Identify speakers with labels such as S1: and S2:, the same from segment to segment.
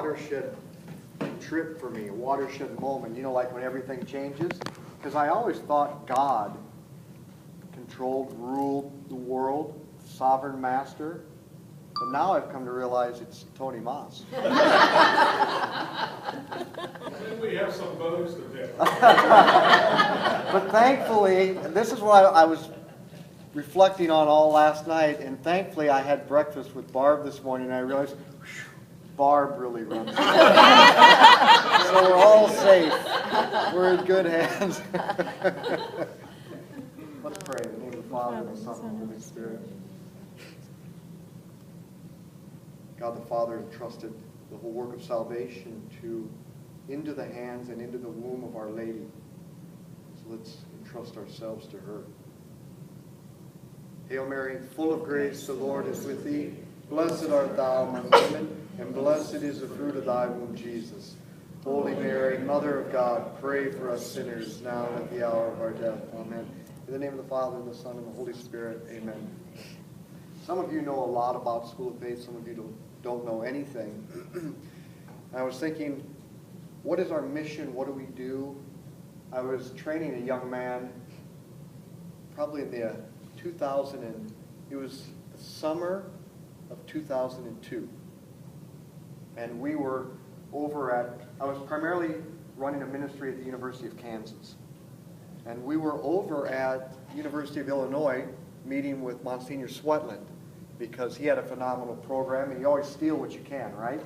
S1: watershed trip for me, a watershed moment, you know, like when everything changes. Because I always thought God controlled, ruled the world, sovereign master. But now I've come to realize it's Tony Moss.
S2: We have some bones to pick.
S1: But thankfully, this is what I was reflecting on all last night, and thankfully I had breakfast with Barb this morning, and I realized, whew, Barb really runs it. So we're all safe. We're in good hands. Let's pray. In the name of the Father, and the Son, and the Holy Spirit. God the Father entrusted the whole work of salvation into the hands and into the womb of Our Lady. So let's entrust ourselves to her. Hail Mary, full of grace, the Lord is with thee. Blessed art thou among women, and blessed is the fruit of thy womb, Jesus. Holy Mary, Mother of God, pray for us sinners, now and at the hour of our death. Amen. In the name of the Father, and the Son, and the Holy Spirit. Amen. Some of you know a lot about School of Faith. Some of you don't know anything. I was thinking, what is our mission? What do we do? I was training a young man, probably in the it was the summer of 2002. And we were I was primarily running a ministry at the University of Kansas. And we were over at University of Illinois meeting with Monsignor Swetland because he had a phenomenal program, and you always steal what you can, right?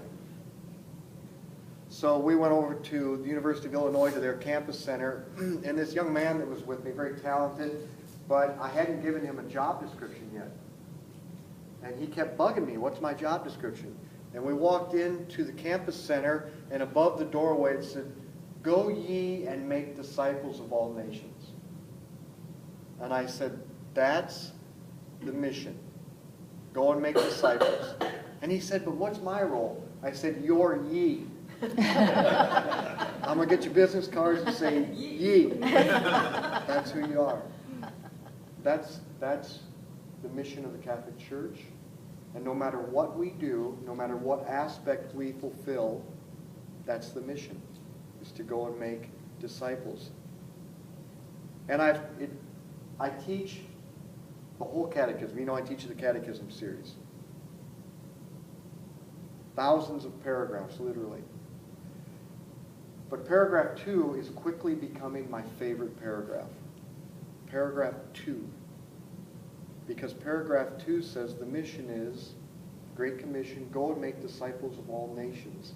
S1: So we went over to the University of Illinois to their campus center, and this young man that was with me, very talented, but I hadn't given him a job description yet. And he kept bugging me, what's my job description? And we walked into the campus center, and above the doorway it said, "Go ye and make disciples of all nations." And I said, that's the mission. Go and make disciples. And he said, but what's my role? I said, you're ye. I'm going to get you business cards and say, ye. That's who you are. That's the mission of the Catholic Church. And no matter what we do, no matter what aspect we fulfill, that's the mission, is to go and make disciples. And I teach the whole catechism. You know, I teach the catechism series. Thousands of paragraphs, literally. But paragraph 2 is quickly becoming my favorite paragraph. Paragraph 2. Because paragraph 2 says the mission is, Great Commission, go and make disciples of all nations.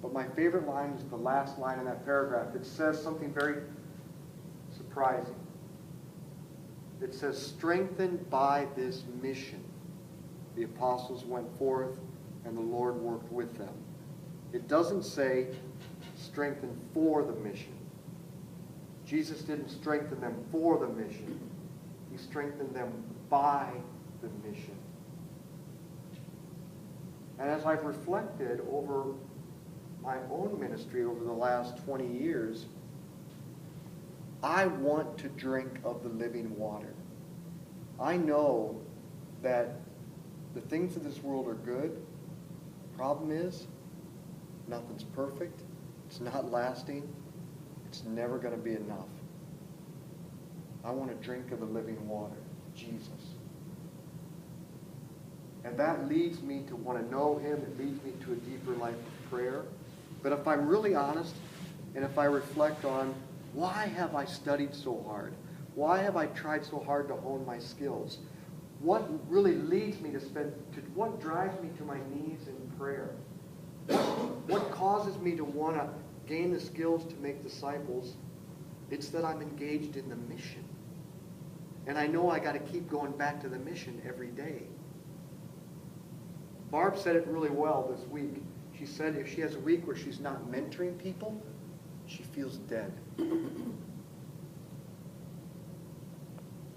S1: But my favorite line is the last line in that paragraph. It says something very surprising. It says, strengthened by this mission, the apostles went forth and the Lord worked with them. It doesn't say strengthened for the mission. Jesus didn't strengthen them for the mission. He strengthened them by the mission. And as I've reflected over my own ministry over the last 20 years, I want to drink of the living water. I know that the things of this world are good. Problem is, nothing's perfect. It's not lasting. It's never going to be enough. I want to drink of the living water, Jesus. And that leads me to want to know Him. It leads me to a deeper life of prayer. But if I'm really honest, and if I reflect on why have I studied so hard? Why have I tried so hard to hone my skills? What really leads me what drives me to my knees in prayer? What causes me to want to gain the skills to make disciples? It's that I'm engaged in the mission. And I know I got to keep going back to the mission every day. Barb said it really well this week. She said if she has a week where she's not mentoring people, she feels dead.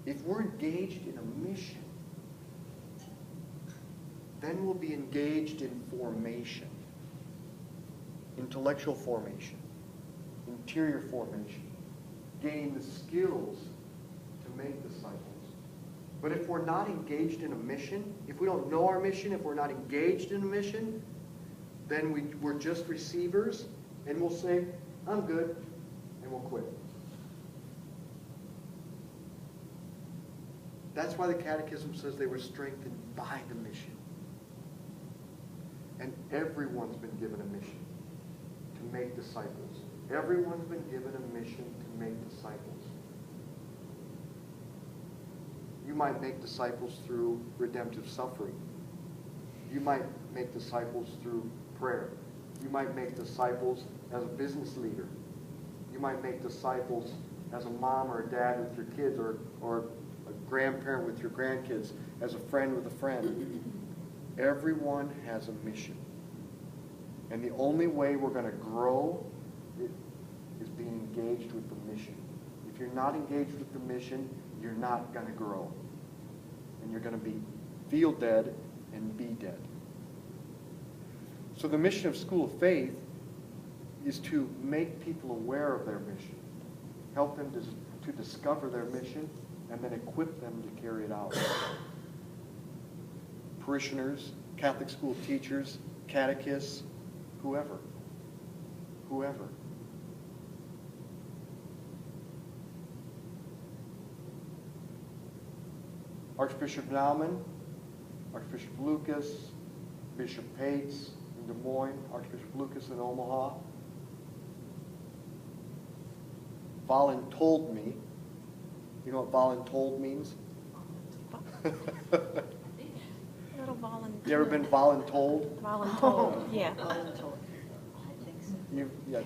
S1: If we're engaged in a mission, then we'll be engaged in formation. Intellectual formation. Interior formation. Gaining the skills to make disciples. But if we're not engaged in a mission, if we don't know our mission, if we're not engaged in a mission, then we're just receivers, and we'll say, I'm good, and we'll quit. That's why the Catechism says they were strengthened by the mission. And everyone's been given a mission to make disciples. Everyone's been given a mission to make disciples. You might make disciples through redemptive suffering. You might make disciples through prayer. You might make disciples as a business leader. You might make disciples as a mom or a dad with your kids, or a grandparent with your grandkids, as a friend with a friend. Everyone has a mission. And the only way we're going to grow is being engaged with the mission. If you're not engaged with the mission, you're not going to grow. And you're going to feel dead and be dead. So the mission of School of Faith is to make people aware of their mission, help them to discover their mission, and then equip them to carry it out. Parishioners, Catholic school teachers, catechists, whoever. Archbishop Naumann, Archbishop Lucas, Bishop Pates in Des Moines, Archbishop Lucas in Omaha. Voluntold me. You know what voluntold means?
S3: Little volunteer.
S1: You ever been voluntold?
S3: Voluntold, yeah.
S4: Voluntold. I think so.
S1: Yeah.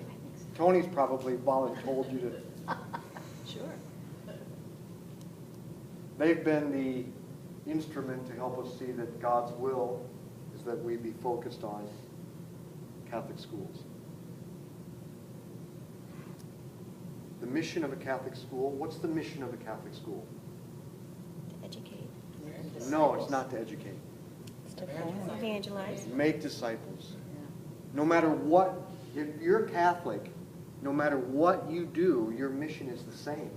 S1: Tony's probably voluntold you to.
S4: Sure.
S1: They've been the instrument to help us see that God's will is that we be focused on Catholic schools. The mission of a Catholic school, what's the mission of a Catholic school?
S3: To educate.
S1: No, it's not to educate.
S3: It's to evangelize.
S1: Make disciples. No matter what, if you're Catholic, no matter what you do, your mission is the same.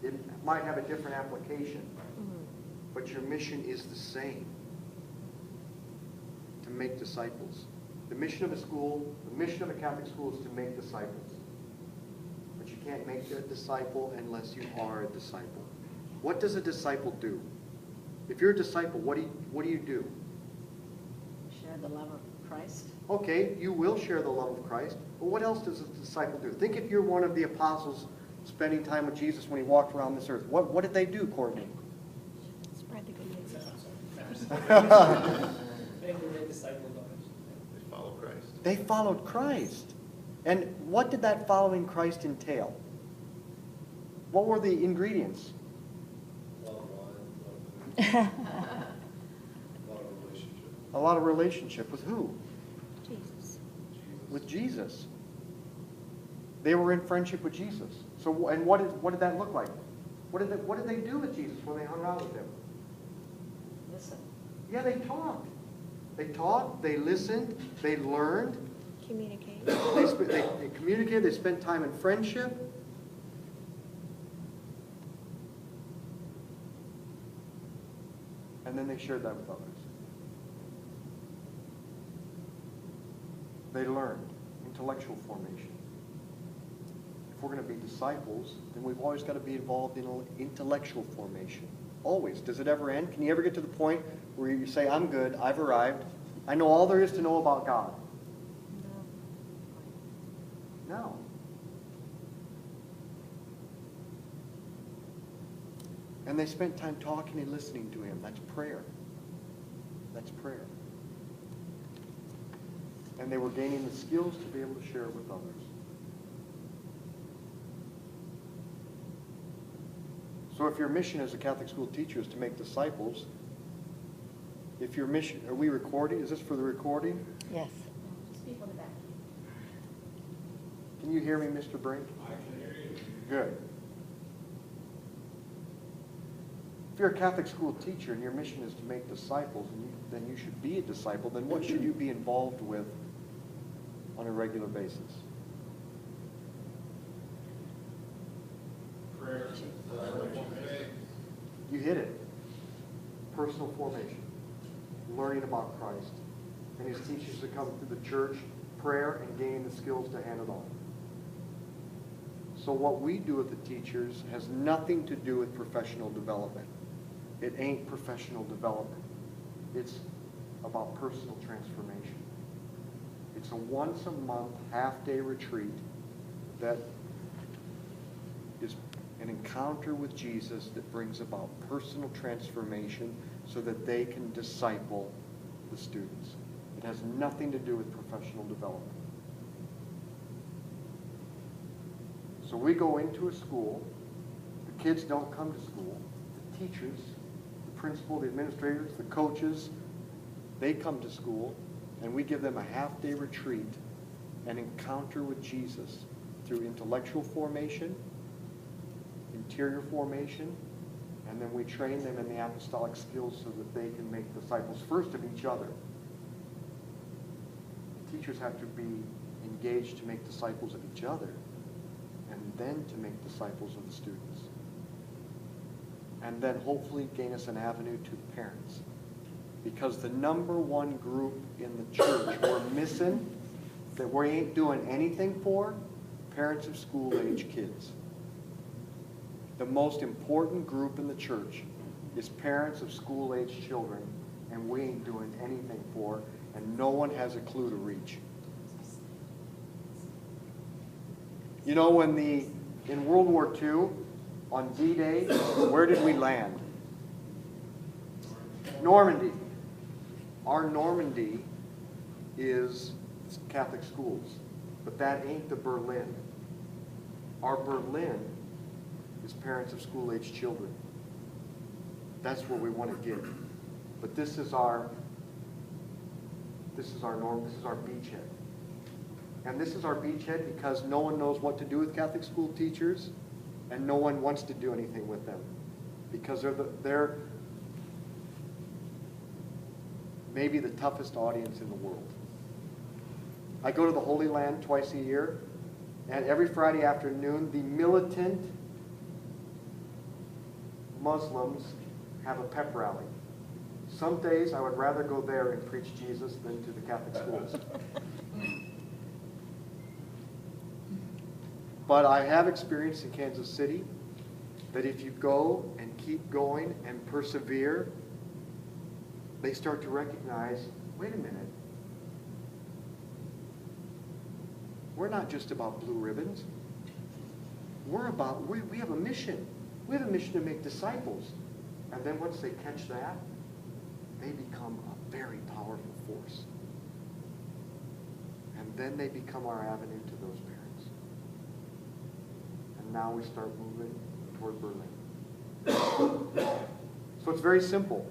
S1: It might have a different application, but your mission is the same. To make disciples. The mission of a school, the mission of a Catholic school is to make disciples. But you can't make a disciple unless you are a disciple. What does a disciple do? If you're a disciple, what do you do?
S4: Share the love of Christ.
S1: Okay, you will share the love of Christ, but what else does a disciple do? Think if you're one of the apostles spending time with Jesus when he walked around this earth. What did they do, Courtney?
S3: Spread the good news.
S5: They disciple others.
S2: They follow Christ.
S1: They followed Christ. And what did that following Christ entail? What were the ingredients? A lot of relationship. With who?
S3: Jesus.
S1: With Jesus. They were in friendship with Jesus. So, and what did that look like? What did they do with Jesus when they hung out with him?
S4: Listen.
S1: Yeah, they talked. They taught, they listened, they learned.
S3: Communicate.
S1: They communicated, they spent time in friendship. And then they shared that with others. They learned intellectual formation. If we're going to be disciples, then we've always got to be involved in intellectual formation. Always. Does it ever end? Can you ever get to the point where you say, I'm good, I've arrived, I know all there is to know about God? No. And they spent time talking and listening to him. That's prayer. That's prayer. And they were gaining the skills to be able to share it with others. So if your mission as a Catholic school teacher is to make disciples, if your mission, are we recording? Is this for the recording?
S3: Yes.
S4: Just people in the back.
S1: Can you hear me, Mr. Brink?
S2: I can hear you.
S1: Good. If you're a Catholic school teacher and your mission is to make disciples, then you should be a disciple, then what should you be involved with on a regular basis?
S2: Prayer.
S1: You hit it. Personal formation. Learning about Christ. and his teachers to come through the church, prayer, and gaining the skills to hand it on. So what we do with the teachers has nothing to do with professional development. It ain't professional development. It's about personal transformation. It's a once-a-month, half-day retreat that is an encounter with Jesus that brings about personal transformation so that they can disciple the students. It has nothing to do with professional development. So we go into a school, the kids don't come to school, the teachers, the principal, the administrators, the coaches, they come to school, and we give them a half-day retreat, an encounter with Jesus through intellectual formation, interior formation, and then we train them in the apostolic skills so that they can make disciples first of each other. Teachers have to be engaged to make disciples of each other, and then to make disciples of the students. And then hopefully gain us an avenue to the parents. Because the number one group in the church we're missing, that we ain't doing anything for, parents of school-age kids. The most important group in the church is parents of school-age children, and we ain't doing anything for, and no one has a clue to reach. You know, in World War II, on D-Day, where did we land? Normandy. Our Normandy is Catholic schools, but that ain't the Berlin. Our Berlin is parents of school-age children. That's where we want to get. But this is our norm. This is our beachhead. And this is our beachhead because no one knows what to do with Catholic school teachers, and no one wants to do anything with them because they're maybe the toughest audience in the world. I go to the Holy Land twice a year, and every Friday afternoon, the militant Muslims have a pep rally. Some days I would rather go there and preach Jesus than to the Catholic schools. But I have experienced in Kansas City that if you go and keep going and persevere, they start to recognize, wait a minute, we're not just about blue ribbons. We have a mission. We have a mission to make disciples. And then once they catch that, they become a very powerful force. And then they become our avenue to those parents. And now we start moving toward Berlin. So it's very simple.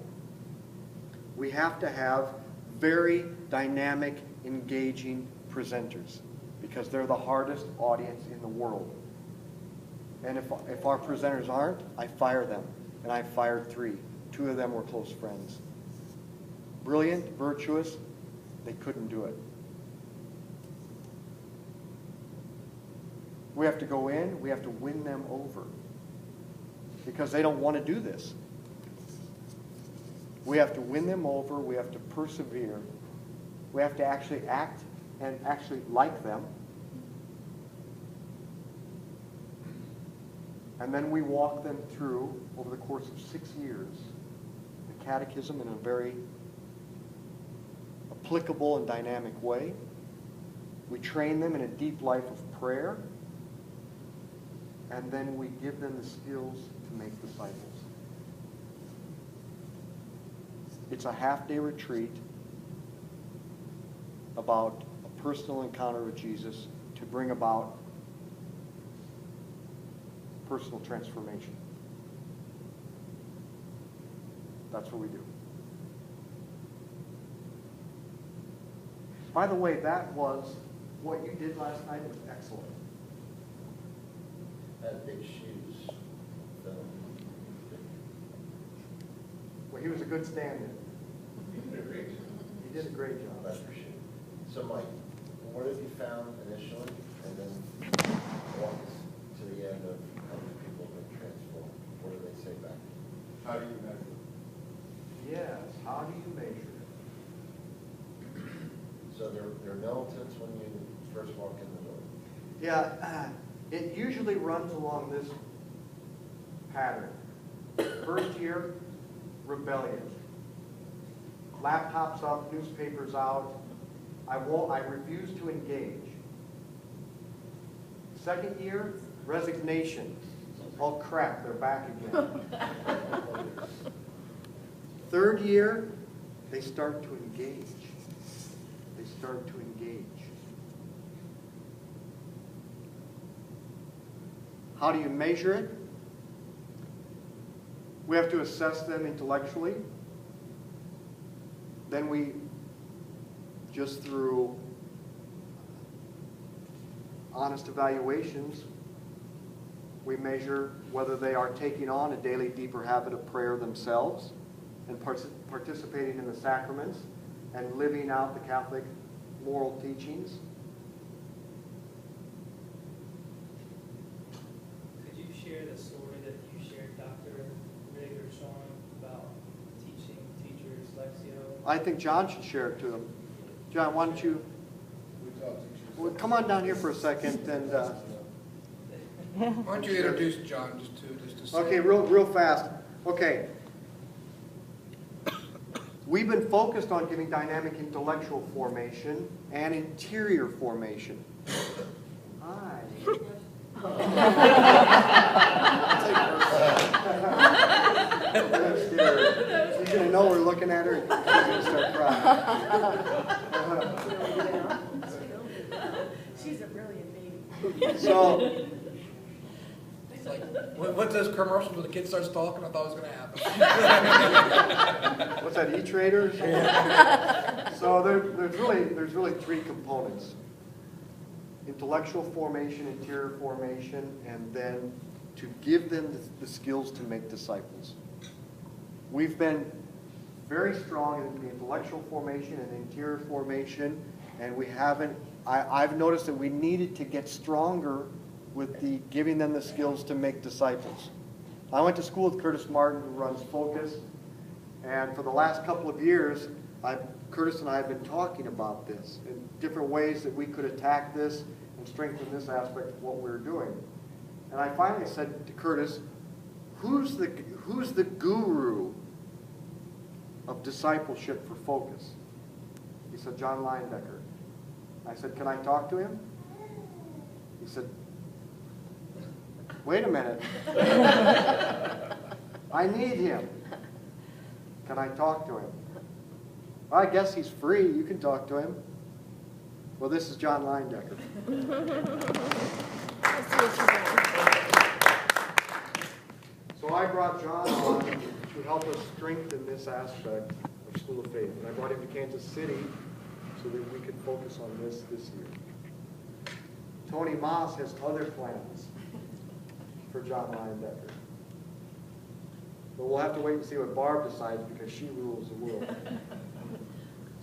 S1: We have to have very dynamic, engaging presenters because they're the hardest audience in the world. And if our presenters aren't, I fire them. And I fired 3. 2 of them were close friends. Brilliant, virtuous, they couldn't do it. We have to go in, we have to win them over because they don't want to do this. We have to win them over, we have to persevere, we have to actually act and actually like them. And then we walk them through, over the course of 6 years, the catechism in a very applicable and dynamic way. We train them in a deep life of prayer. And then we give them the skills to make disciples. It's a half-day retreat about a personal encounter with Jesus to bring about personal transformation. That's what we do. By the way, that was what you did last night was excellent.
S2: Had big shoes. So,
S1: Well, he was a good stand-in.
S2: you did a great job.
S1: He did a great job.
S2: That's for sure. So, Mike, what have you found initially, and then walk us to the end of how many people have been transformed? What do they say back? How do you measure?
S1: Yes, how do you measure it? Yeah, it usually runs along this pattern. First year, rebellion. Laptops up, newspapers out. I refuse to engage. Second year, resignation. Oh crap, they're back again. Third year, they start to engage. They start to engage. How do you measure it? We have to assess them intellectually. Then we, just through honest evaluations, we measure whether they are taking on a daily deeper habit of prayer themselves and participating in the sacraments and living out the Catholic moral teachings.
S5: Could you share the story that you shared, Dr. Rig or Sean, about teaching teachers Lexio?
S1: I think John should share it to them. John, why don't you,
S2: We taught teachers.
S1: well, come on down here for a second and,
S6: Why don't you introduce John just to
S1: okay, real fast. Okay. We've been focused on giving dynamic intellectual formation and interior formation. Hi. I'm scared. She's going to know we're looking at her and she's going to start crying.
S4: She's a brilliant baby.
S1: So,
S6: It's like, what's those commercials when the kid starts talking? I thought it was going to happen.
S1: what's that, E-Trader? So there's really three components. Intellectual formation, interior formation, and then to give them the skills to make disciples. We've been very strong in the intellectual formation and interior formation, and we haven't, I've noticed that we needed to get stronger with the giving them the skills to make disciples. I went to school with Curtis Martin, who runs Focus, and for the last couple of years, Curtis and I have been talking about this and different ways that we could attack this and strengthen this aspect of what we're doing. And I finally said to Curtis, who's the guru of discipleship for Focus? He said, John Leindecker. I said, can I talk to him? He said, wait a minute. I need him. Can I talk to him? Well, I guess he's free. You can talk to him. Well, this is John Leindecker.
S3: Let's see what you're doing.
S1: So I brought John on to help us strengthen this aspect of School of Faith. And I brought him to Kansas City so that we could focus on this year. Tony Moss has other plans for John Leindecker. But we'll have to wait and see what Barb decides because she rules the world.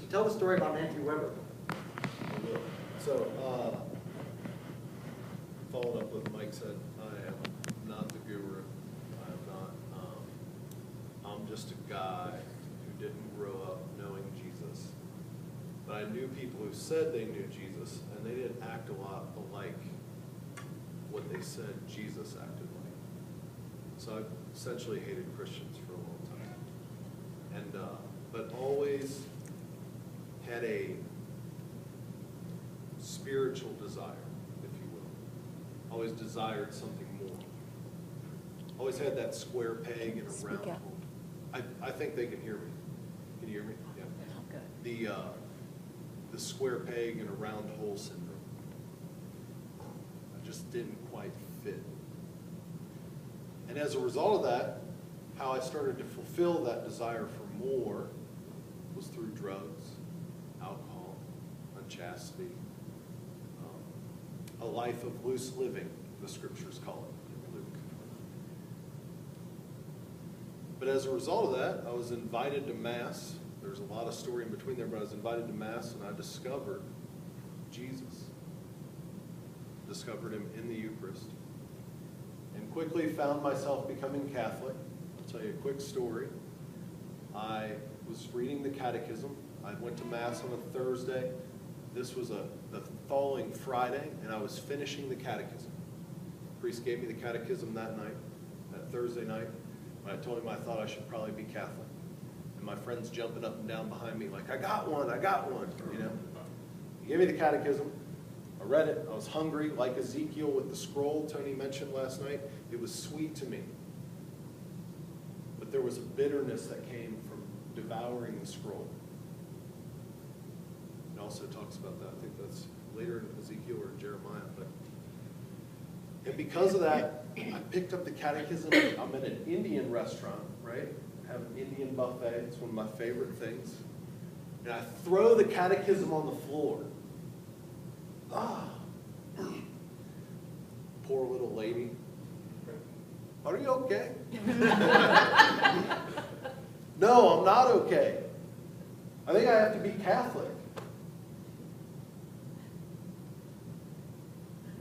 S1: So tell the story about Nancy Weber.
S7: So, following up what Mike said, I am not the guru. I am not, I'm just a guy who didn't grow up knowing Jesus. But I knew people who said they knew Jesus, and they didn't act a lot like what they said Jesus acted like. So I essentially hated Christians for a long time. And, but always had a spiritual desire, if you will. Always desired something more. Always had that square peg in a
S3: Speak
S7: round
S3: up.
S7: hole. I think they can hear me. Can you hear me? Yeah. The square peg in a round hole syndrome. I just didn't quite fit. And as a result of that, how I started to fulfill that desire for more was through drugs, alcohol, unchastity, a life of loose living, the scriptures call it in Luke. But as a result of that, I was invited to Mass. There's a lot of story in between there, but I was invited to Mass and I discovered Jesus. Discovered him in the Eucharist. And quickly found myself becoming Catholic. I'll tell you a quick story. I was reading the Catechism. I went to Mass on a Thursday. This was a the following Friday, and I was finishing the catechism. The priest gave me the catechism that night, that Thursday night, when I told him I thought I should probably be Catholic. And my friends jumping up and down behind me like, I got one, you know. He gave me the catechism. I read it. I was hungry, like Ezekiel with the scroll Tony mentioned last night. It was sweet to me. But there was a bitterness that came from devouring the scroll. It also talks about that. I think that's later in Ezekiel or Jeremiah. And because of that, I picked up the catechism. I'm at an Indian restaurant, right? I have an Indian buffet. It's one of my favorite things. And I throw the catechism on the floor. Ah, poor little lady. Are you okay? No, I'm not okay. I think I have to be Catholic.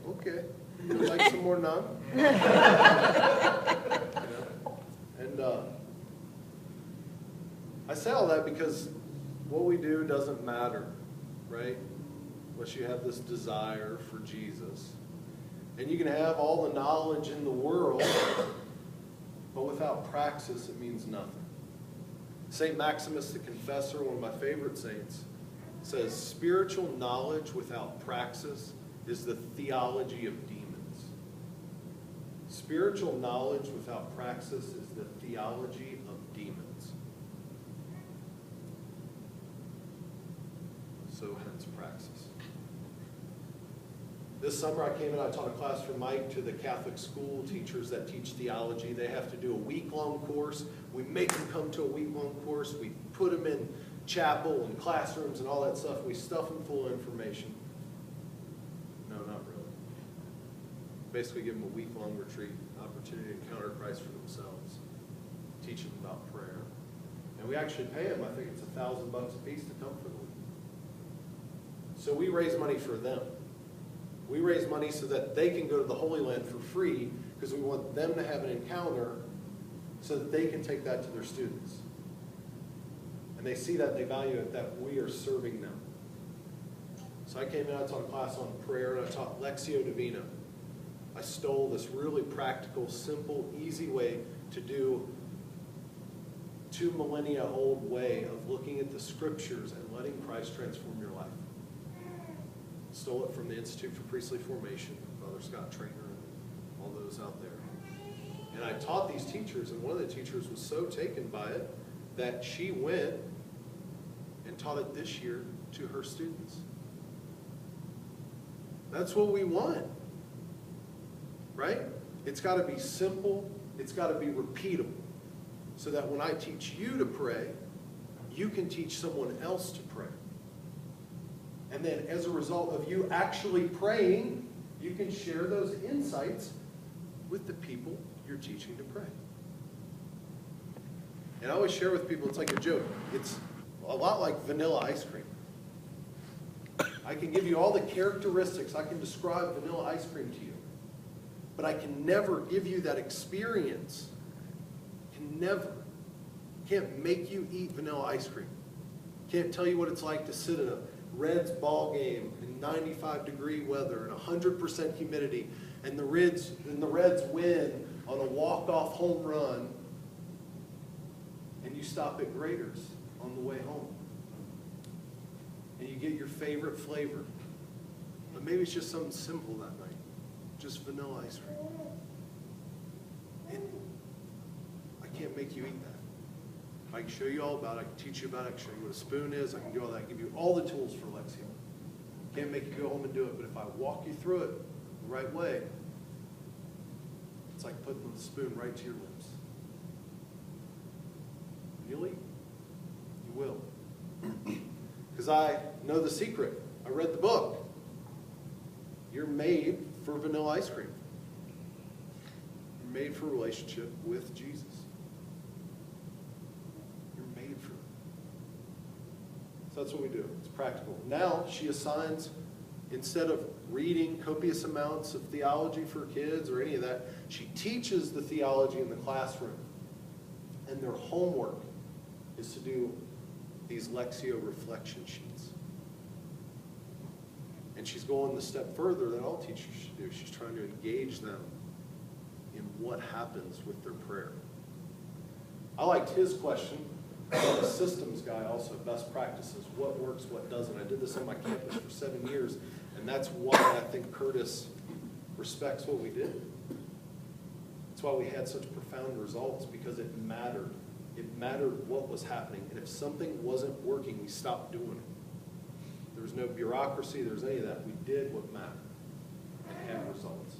S7: Okay. Would you like some more naan? You know? And I say all that because what we do doesn't matter, right? Unless you have this desire for Jesus. And you can have all the knowledge in the world, but without praxis, it means nothing. St. Maximus the Confessor, one of my favorite saints, says, spiritual knowledge without praxis is the theology of demons. Spiritual knowledge without praxis is the theology of demons. So hence praxis. This summer I came and I taught a class for Mike to the Catholic school teachers that teach theology. They have to do a week-long course. We make them come to a week-long course. We put them in chapel and classrooms and all that stuff. We stuff them full of information. No, not really. Basically give them a week-long retreat, opportunity to encounter Christ for themselves. Teach them about prayer. And we actually pay them, I think it's $1,000 a piece to come for the week. So we raise money for them. We raise money so that they can go to the Holy Land for free because we want them to have an encounter so that they can take that to their students. And they see that, they value it, that we are serving them. So I came in, I taught a class on prayer, and I taught Lectio Divina. I stole this really practical, simple, easy way to do 2 millennia old way of looking at the scriptures and letting Christ transform your life. Stole it from the Institute for Priestly Formation, Father Scott Trainer, and all those out there. And I taught these teachers, and one of the teachers was so taken by it that she went and taught it this year to her students. That's what we want, right? It's got to be simple. It's got to be repeatable so that when I teach you to pray, you can teach someone else to pray. And then as a result of you actually praying, you can share those insights with the people you're teaching to pray. And I always share with people, it's like a joke. It's a lot like vanilla ice cream. I can give you all the characteristics. I can describe vanilla ice cream to you. But I can never give you that experience. Can never. Can't make you eat vanilla ice cream. Can't tell you what it's like to sit at a Reds ball game in 95-degree weather and 100% humidity, and the Reds win on a walk-off home run, and you stop at Grater's on the way home. And you get your favorite flavor. But maybe it's just something simple that night. Just vanilla ice cream. And I can't make you eat that. I can show you all about it. I can teach you about it. I can show you what a spoon is. I can do all that. I can give you all the tools for Lectio. Can't make you go home and do it. But if I walk you through it the right way, it's like putting the spoon right to your lips. You'll eat. You will. Because I know the secret. I read the book. You're made for vanilla ice cream. You're made for a relationship with Jesus. You're made for it. So that's what we do. It's practical. Now she assigns, instead of reading copious amounts of theology for kids or any of that, she teaches the theology in the classroom. And their homework is to do these Lectio reflection sheets. And she's going the step further that all teachers should do. She's trying to engage them in what happens with their prayer. I liked his question. I'm a systems guy also, best practices, what works, what doesn't. I did this on my campus for 7 years, and that's why I think Curtis respects what we did. That's why we had such profound results, because it mattered. It mattered what was happening, and if something wasn't working, we stopped doing it. There was no bureaucracy, there was any of that. We did what mattered and had results,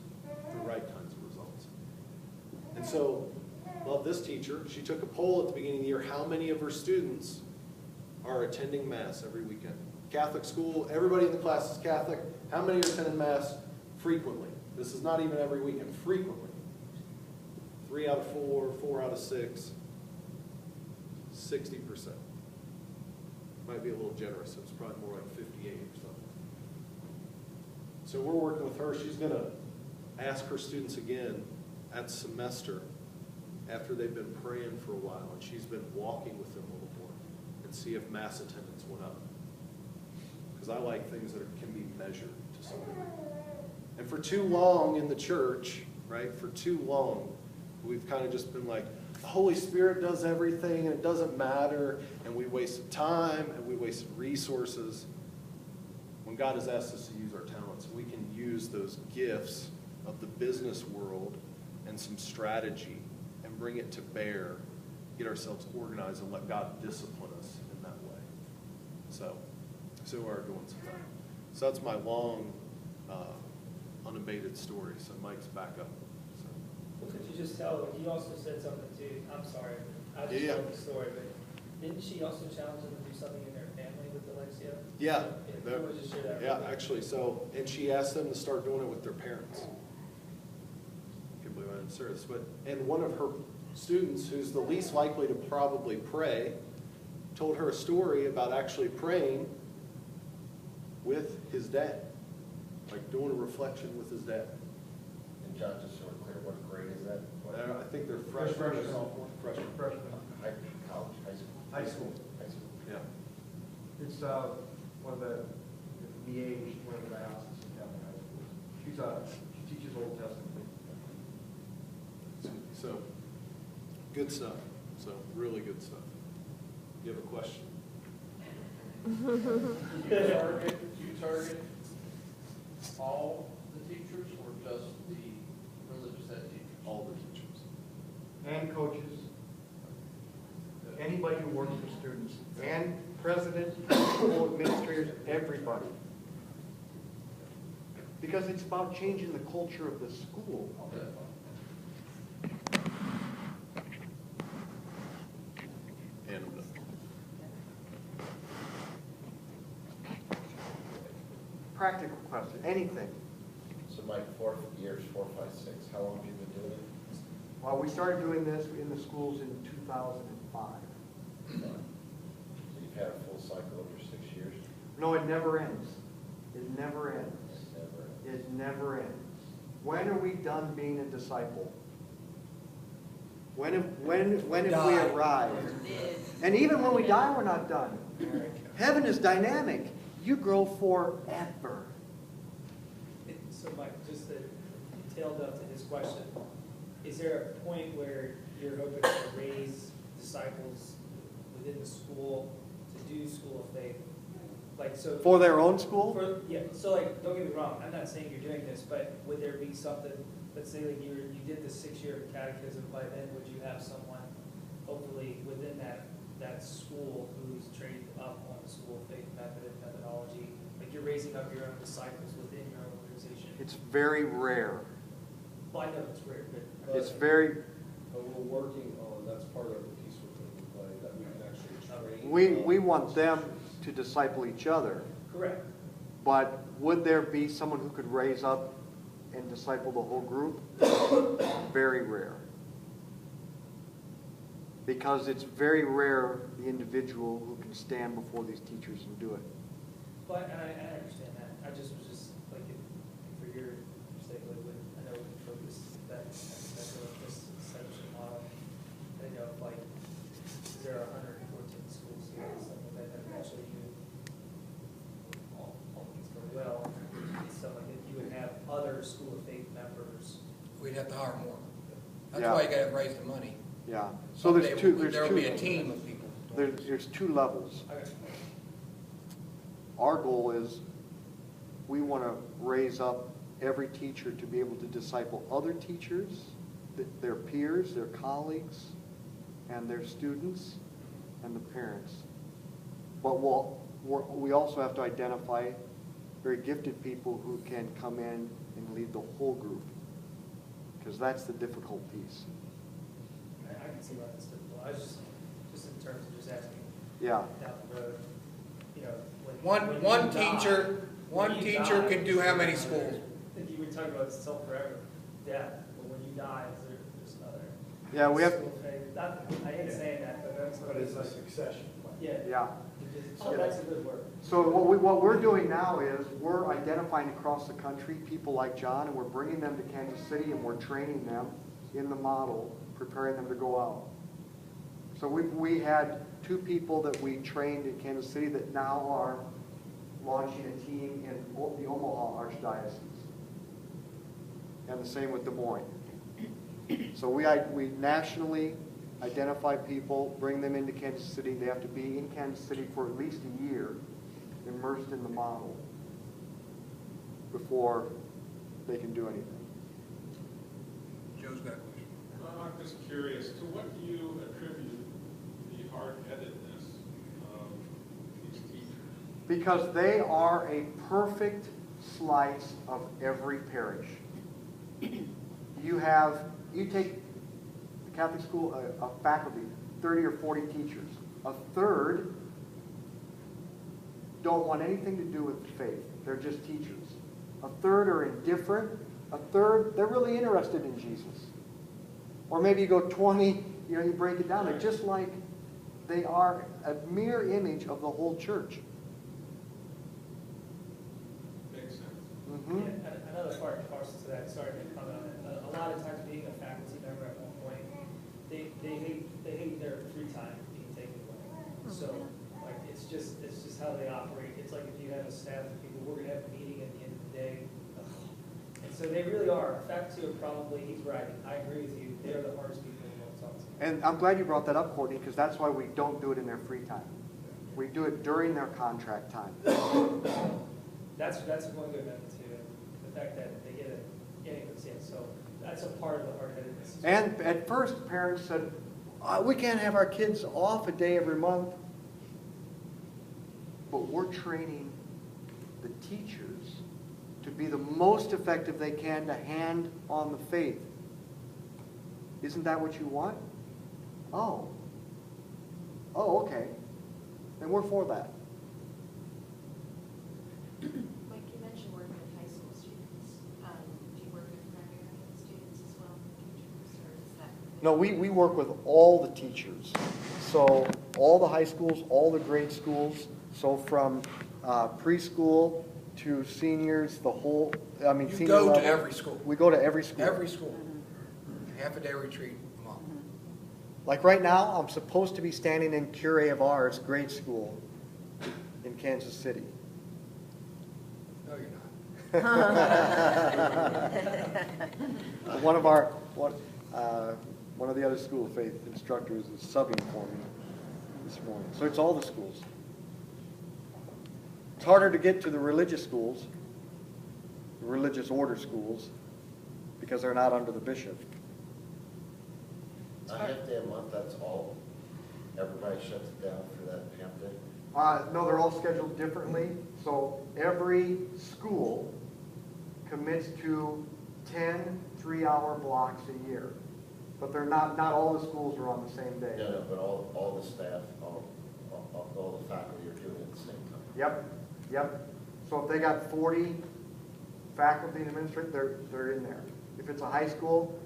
S7: the right kinds of results. And so, love this teacher. She took a poll at the beginning of the year. How many of her students are attending Mass every weekend? Catholic school, everybody in the class is Catholic. How many are attending Mass frequently? This is not even every weekend, frequently. 3 out of 4, 4 out of 6, 60%. Might be a little generous. It's probably more like 58 or something. So we're working with her. She's going to ask her students again at semester after they've been praying for a while, and she's been walking with them a little more, and see if Mass attendance went up. Because I like things that can be measured to some degree. And for too long in the church, right, for too long, we've kind of just been like, the Holy Spirit does everything, and it doesn't matter, and we wasted time, and we wasted resources, when God has asked us to use our talents. We can use those gifts of the business world and some strategy and bring it to bear, get ourselves organized, and let God discipline us in that way. So we're doing some time. So that's my long, unabated story. So Mike's back up. So.
S5: Well, could you just tell, you also said something too, I'm sorry, I just
S7: Yeah.
S5: told the story, but didn't she also challenge them to do something in their family with Alexia?
S7: Yeah.
S5: If you would just share that.
S7: Yeah,
S5: real quick.
S7: actually, so, and she asked them to start doing it with their parents. I can't believe I didn't say this, but, and one of her students, who's the least likely to probably pray, told her a story about actually praying with his dad, like doing a reflection with his dad.
S2: And John, just so we're clear, what grade is that? What-
S7: I think they're freshmen or sophomore. Freshmen.
S2: High, college, high school?
S8: High school.
S2: High school.
S7: Yeah.
S8: It's one of the age, one of the dioceses in Catholic high schools. She teaches Old Testament.
S7: So, good stuff. So, really good stuff. You have a question?
S9: Do you target all the teachers or just the religious ed teachers?
S7: All the teachers.
S8: And coaches, anybody who works with students, and presidents, school administrators, everybody. Because it's about changing the culture of the school.
S7: And
S8: Practical question, anything.
S2: So Mike, 4 years, 4, 5, 6, how long have you been doing it?
S8: Well, we started doing this in the schools in 2005.
S2: So you've had a full cycle over 6 years?
S8: No, it never ends. It never ends.
S2: Never.
S8: It never ends. When are we done being a disciple? When have we
S6: Die.
S8: arrived? And even when we die, we're not done. Heaven is dynamic. You grow forever.
S5: So Mike, just to tail up to his question, is there a point where you're hoping to raise disciples within the school to do school of faith? Like, so.
S8: For their own school?
S5: Yeah, so like, don't get me wrong, I'm not saying you're doing this, but would there be something, let's say like you did the 6-year catechism, by then would you have someone, hopefully within that school who's trained up on the school of faith method and methodology, like you're raising up your own disciples within your own organization?
S8: It's very rare.
S5: Well, I know it's rare, but.
S8: It's very,
S7: But we're working on, that's part of the piece we're going to play, that we can actually train.
S8: we want them to disciple each other.
S5: Correct.
S8: But would there be someone who could raise up and disciple the whole group? Very rare. Because it's very rare the individual who can stand before these teachers and do it.
S5: But, and I understand that, I just was just, like, for your sake, like, I know we focus that aspect of this censorship model. I know, like, there are 114 schools here, something like that, that actually do all things very well. other School of Faith members.
S6: We'd have to hire more. That's
S1: Yeah.
S6: why you gotta raise the money.
S1: Yeah, so there's
S6: Someday
S1: two,
S6: There'll be a team of people.
S1: there's two levels.
S5: Okay.
S1: Our goal is, we want to raise up every teacher to be able to disciple other teachers, their peers, their colleagues, and their students, and the parents. But we also have to identify very gifted people who can come in and lead the whole group, because that's the difficult piece.
S5: I can see why that's difficult. I was just in terms of just asking
S1: Yeah.
S5: down the road, you know, when
S6: One
S5: you die-
S6: teacher
S5: when you
S6: can
S5: die,
S6: do how many schools?
S5: I think you were talking about self forever death, but when you die, there's another.
S1: Yeah, we have,
S5: School of Faith. Not, I ain't saying that, but that's what it's like.
S8: succession plan.
S5: Yeah.
S1: yeah.
S5: So that's a good word.
S1: So what we're doing now is, we're identifying across the country people like John, and we're bringing them to Kansas City, and we're training them in the model, preparing them to go out. So we had 2 people that we trained in Kansas City that now are launching a team in the Omaha Archdiocese. And the same with Des Moines. So we nationally identify people, bring them into Kansas City. They have to be in Kansas City for at least a year, immersed in the model, before they can do anything.
S6: Joe's got a question.
S10: I'm just curious, to what do you attribute the hard-headedness of these teachers?
S1: Because they are a perfect slice of every parish. You take the Catholic school, a faculty, 30 or 40 teachers. A third don't want anything to do with faith. They're just teachers. A third are indifferent. A third, they're really interested in Jesus. Or maybe you go 20, you break it down. They're just like, they are a mere image of the whole church.
S10: Makes sense.
S1: Mm-hmm.
S5: Yeah, another part parcel to that, sorry to comment on it. A lot of times being a faculty member at one point, they hate their free time being taken away. So like it's just how they operate. It's like if you have a staff of people, we're gonna have a meeting at the end of the day. And so they really are. Faculty are probably, he's right, I agree with you, they're the hardest people in the world to talk to.
S1: And I'm glad you brought that up, Courtney, because that's why we don't do it in their free time. We do it during their contract time.
S5: That's one good amendment too. The fact that they get it, so that's a part of the hard-headedness.
S1: And at first, parents said, we can't have our kids off a day every month. But we're training the teachers to be the most effective they can to hand on the faith. Isn't that what you want? Oh, okay. Then we're for that.
S11: Mike, you mentioned working with high school students. Do you work with primary students as well, teachers, or is that?
S1: No, we work with all the teachers. So all the high schools, all the grade schools. So from preschool to seniors,
S6: You
S1: senior
S6: go
S1: level.
S6: to every school.
S1: We go to every school.
S6: Every school. Half-a-day retreat a month.
S1: Like right now, I'm supposed to be standing in Curé of ours, grade school, in Kansas City.
S6: No, you're not.
S1: One of the other school of faith instructors is subbing for me this morning. So it's all the schools. It's harder to get to the religious schools, the religious order schools, because they're not under the bishop.
S2: A half day a month, that's all? Everybody shuts it down for that half day?
S1: No, they're all scheduled differently. So every school commits to 10 3-hour blocks a year. But they're not all the schools are on the same day.
S2: No, but all the staff, all the faculty are doing it at the same time.
S1: Yep. So if they got 40 faculty and administrators, they're in there. If it's a high school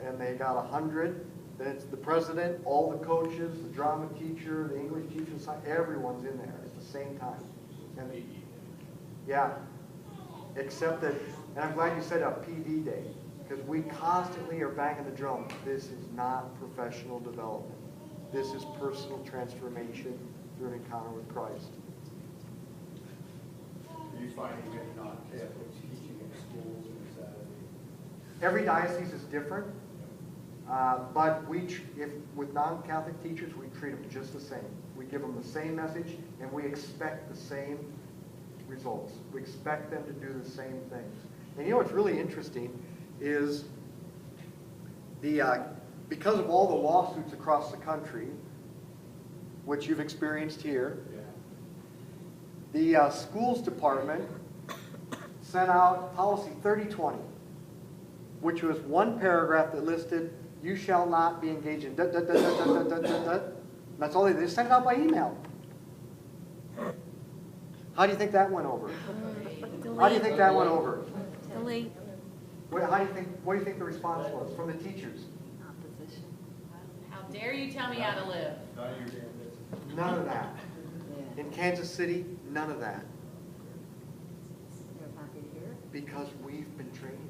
S1: and they got 100, then it's the president, all the coaches, the drama teacher, the English teacher, everyone's in there at the same time. And yeah, except that, and I'm glad you said a PD day, because we constantly are banging the drum. This is not professional development. This is personal transformation through an encounter with Christ.
S8: Are you finding many non-Catholics teaching in schools, or is that Every diocese is different, but with non-Catholic teachers, we treat them just the same. We give them the same message, and we expect the same results. We expect them to do the same things. And you know what's really interesting is because of all the lawsuits across the country, which you've experienced here, the schools department sent out policy 3020, which was one paragraph that listed, you shall not be engaged in That's all they sent it out by email. How do you think that went over? How do you think that went over?
S3: Delete.
S8: What do you think the response was from the teachers?
S11: Opposition. How dare you tell me how to live?
S8: None of that. In Kansas City, none of that.
S11: You're happy to hear it?
S8: Because we've been training them.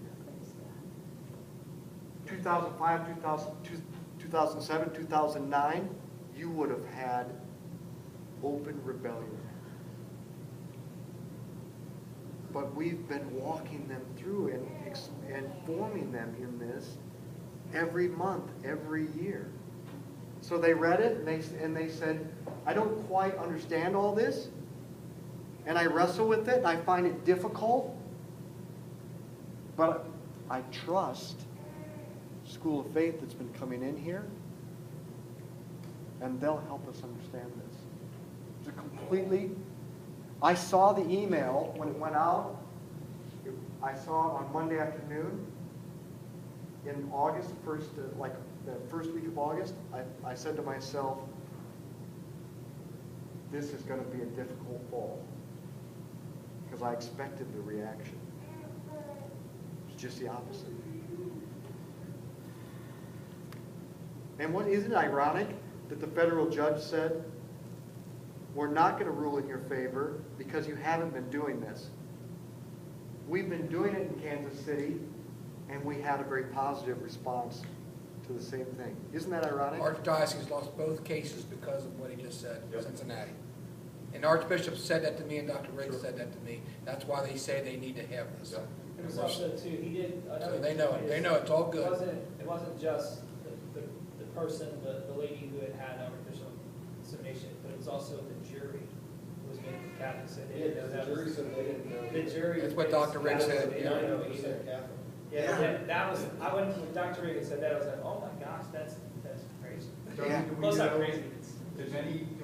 S8: 2005, 2007, 2009, you would have had open rebellion. But we've been walking them through and forming them in this every month, every year. So they read it and they said, I don't quite understand all this, and I wrestle with it and I find it difficult, but I trust School of Faith that's been coming in here, and they'll help us understand this. It's a completely, I saw the email when it went out. I saw it on Monday afternoon in August, like the first week of August. I said to myself, this is going to be a difficult fall, because I expected the reaction. It's just the opposite. And isn't it ironic that the federal judge said, we're not going to rule in your favor because you haven't been doing this. We've been doing it in Kansas City, and we had a very positive response to the same thing. Isn't that ironic?
S6: Archdiocese lost both cases because of what he just said, Cincinnati. And the Archbishop said that to me, and Dr. Riggs said that to me. That's why they say they need to have this.
S5: It was also too, he did.
S6: So they know it. They know it's all good.
S5: It wasn't just the person, the lady who had artificial insemination, but it was also the jury who was making Catholic said they didn't know that.
S2: The jury said they didn't know.
S5: The jury.
S6: That's what Dr. Riggs said.
S5: They don't know either. Yeah, that was, I went, when Dr. Reagan said that, I was like, oh my gosh, that's crazy.
S8: Yeah.
S5: Well, it's not crazy.
S12: Did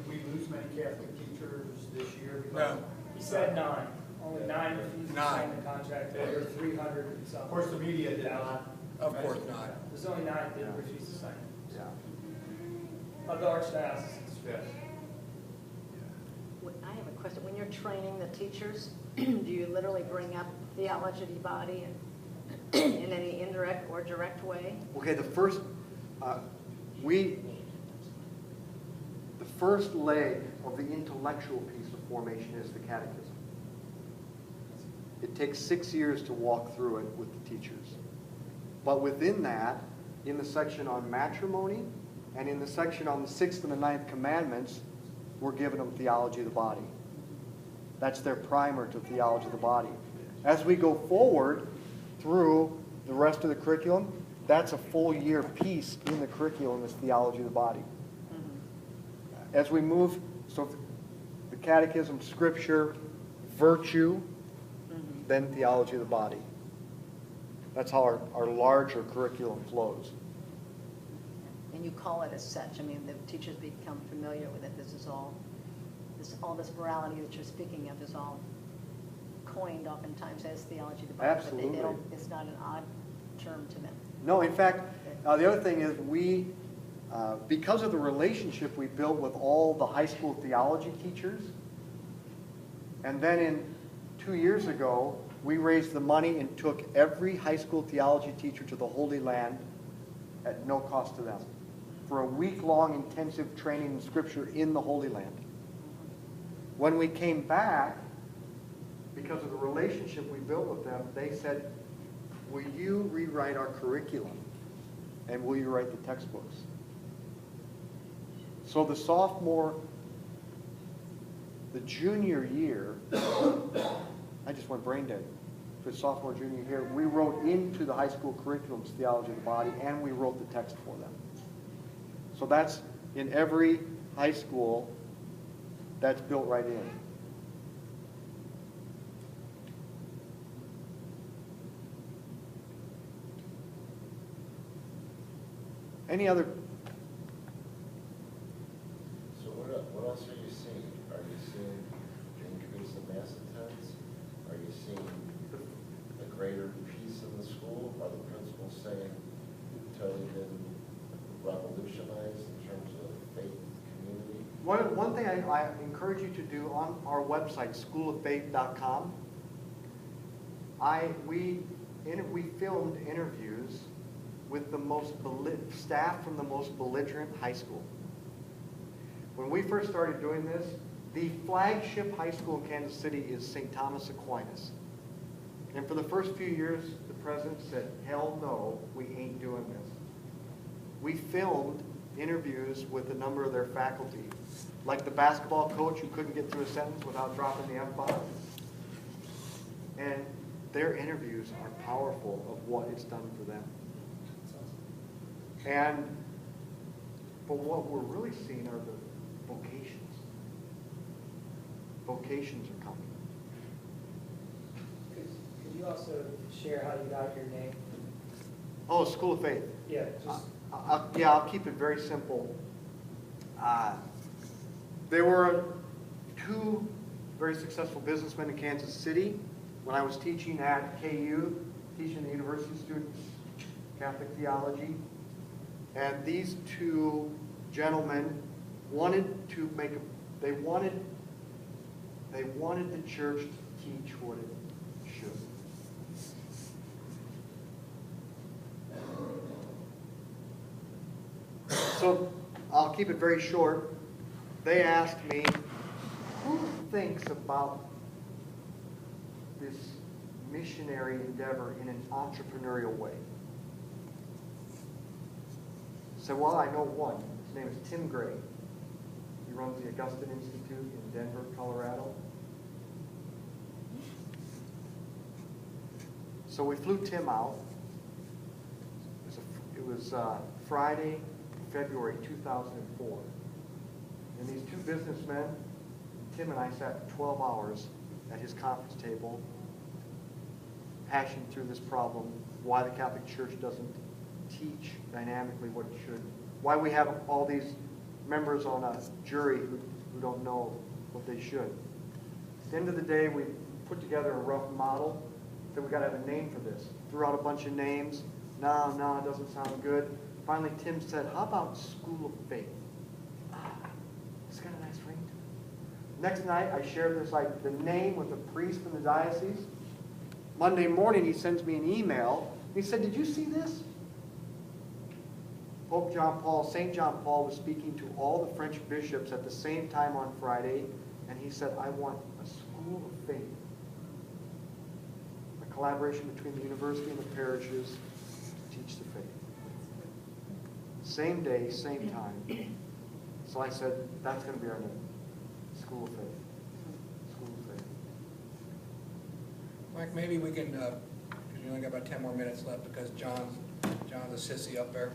S12: we lose many Catholic teachers this year?
S6: No.
S5: He said 9. Only 9 refused to sign the contract, over 300 and something.
S12: Of course, the media did not.
S6: Of course not.
S5: There's only 9 that didn't refuse to sign it.
S8: Yeah.
S5: Of the archdiocese.
S12: Yes.
S13: I have a question. When you're training the teachers, do you literally bring up theology of the body in any indirect or direct way?
S8: Okay, the first leg of the intellectual piece of formation is the catechism. It takes 6 years to walk through it with the teachers. But within that, in the section on matrimony and in the section on the 6th and the 9th commandments, we're giving them theology of the body. That's their primer to theology of the body. As we go forward through the rest of the curriculum, that's a full year piece in the curriculum is theology of the body. As we move, so the catechism, scripture, virtue, then theology of the body. That's how our larger curriculum flows.
S13: And you call it as such. I mean, the teachers become familiar with it. This is all this morality that you're speaking of is all coined oftentimes as theology of the body.
S8: Absolutely.
S13: But it's not an odd term to them.
S8: No, in fact, the other thing is because of the relationship we built with all the high school theology teachers, and then 2 years ago, we raised the money and took every high school theology teacher to the Holy Land at no cost to them for a week-long intensive training in Scripture in the Holy Land. When we came back, because of the relationship we built with them, they said, will you rewrite our curriculum and will you write the textbooks? So the junior year, I just went brain dead. for sophomore, junior year, we wrote into the high school curriculums theology of the body, and we wrote the text for them. So that's in every high school, that's built right in. Any other?
S2: So what else are you seeing? Are you seeing an increase in mass attendance? Are you seeing a greater peace in the school? Are the principals saying totally been revolutionized in terms of faith community?
S8: One thing I encourage you to do on our website, schooloffaith.com, we filmed interviews with the staff from the most belligerent high school. When we first started doing this, the flagship high school in Kansas City is St. Thomas Aquinas. And for the first few years, the president said, hell no, we ain't doing this. We filmed interviews with a number of their faculty, like the basketball coach who couldn't get through a sentence without dropping the F-bomb. And their interviews are powerful of what it's done for them. But what we're really seeing are the vocations. Vocations are coming.
S5: Could you also share how you got your name?
S8: Oh, School of Faith.
S5: Yeah, just.
S8: I'll keep it very simple. There were two very successful businessmen in Kansas City when I was teaching at KU, teaching the university students Catholic theology. And these two gentlemen wanted to they wanted the church to teach what it should. So I'll keep it very short. They asked me, who thinks about this missionary endeavor in an entrepreneurial way? I said, well, I know one. His name is Tim Gray. He runs the Augustine Institute in Denver, Colorado. So we flew Tim out. It was Friday, February 2004. And these two businessmen, Tim and I sat for 12 hours at his conference table, hashing through this problem, why the Catholic Church doesn't teach dynamically what it should. Why we have all these members on a jury who don't know what they should. At the end of the day, we put together a rough model. Said we got to have a name for this. Threw out a bunch of names. No, it doesn't sound good. Finally, Tim said, how about School of Faith? It's got a nice ring to it. Next night, I shared this, the name with a priest from the diocese. Monday morning, he sends me an email. He said, did you see this? St. John Paul was speaking to all the French bishops at the same time on Friday, and he said, I want a School of Faith. A collaboration between the university and the parishes to teach the faith. Same day, same time. So I said, that's going to be our name. School of Faith. School of Faith.
S6: Mike, maybe we can, because we only got about 10 more minutes left because John's a sissy up there.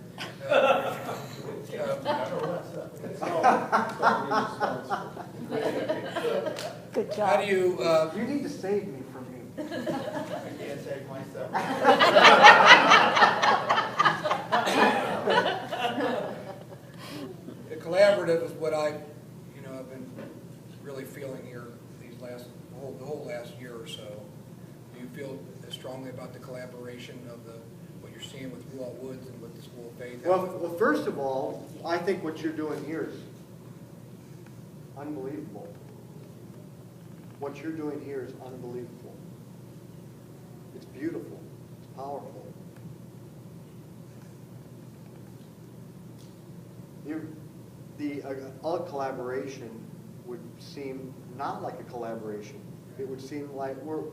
S13: Good job.
S6: How do you...
S8: You need to save me from him.
S12: I can't save myself.
S6: The collaborative is what I've been really feeling here the whole last year or so. Do you feel as strongly about the collaboration of what you're seeing with Ruah Woods and with the School of Faith?
S8: Well, first of all, I think what you're doing here is unbelievable. What you're doing here is unbelievable. It's beautiful. It's powerful. A collaboration would seem not like a collaboration. It would seem like we're